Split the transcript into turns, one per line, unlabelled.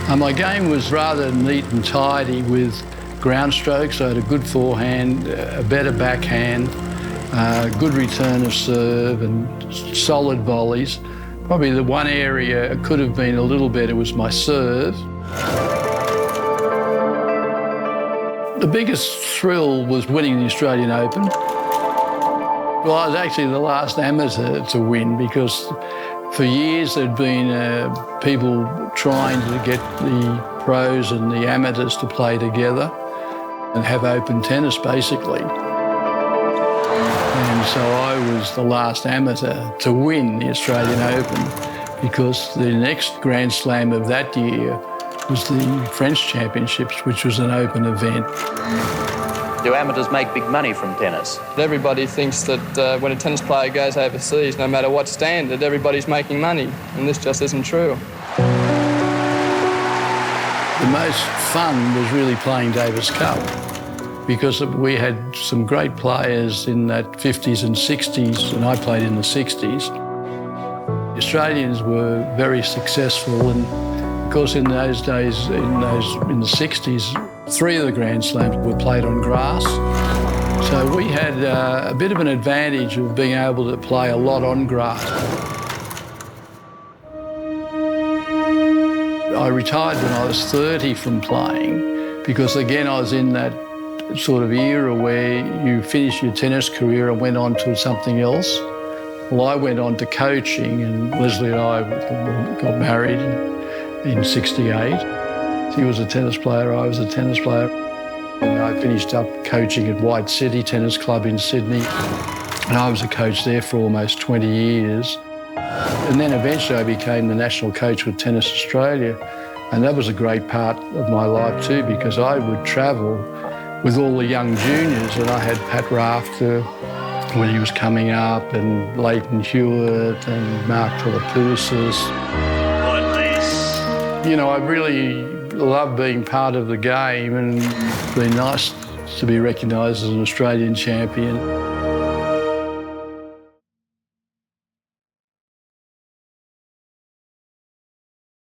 My game was rather neat and tidy with ground strokes. I had a good forehand, a better backhand, good return of serve and solid volleys. Probably the one area it could have been a little better was my serve. The biggest thrill was winning the Australian Open. Well, I was actually the last amateur to win because for years there'd been people trying to get the pros and the amateurs to play together and have open tennis, basically. And so I was the last amateur to win the Australian Open because the next Grand Slam of that year was the French Championships, which was an open event.
Do amateurs make big money from tennis?
Everybody thinks that when a tennis player goes overseas, no matter what standard, everybody's making money, and this just isn't true.
The most fun was really playing Davis Cup because we had some great players in that 50s and 60s, and I played in the 60s. The Australians were very successful, and of course in those days, in the 60s, 3 of the Grand Slams were played on grass. So we had a bit of an advantage of being able to play a lot on grass. I retired when I was 30 from playing because, again, I was in that sort of era where you finish your tennis career and went on to something else. Well, I went on to coaching, and Leslie and I got married in 68. He was a tennis player, I was a tennis player. And I finished up coaching at White City Tennis Club in Sydney. And I was a coach there for almost 20 years. And then eventually I became the national coach with Tennis Australia. And that was a great part of my life too, because I would travel with all the young juniors, and I had Pat Rafter when he was coming up, and Leighton Hewitt and Mark Philippoussis. You know, I really love being part of the game, and it's been nice to be recognised as an Australian champion.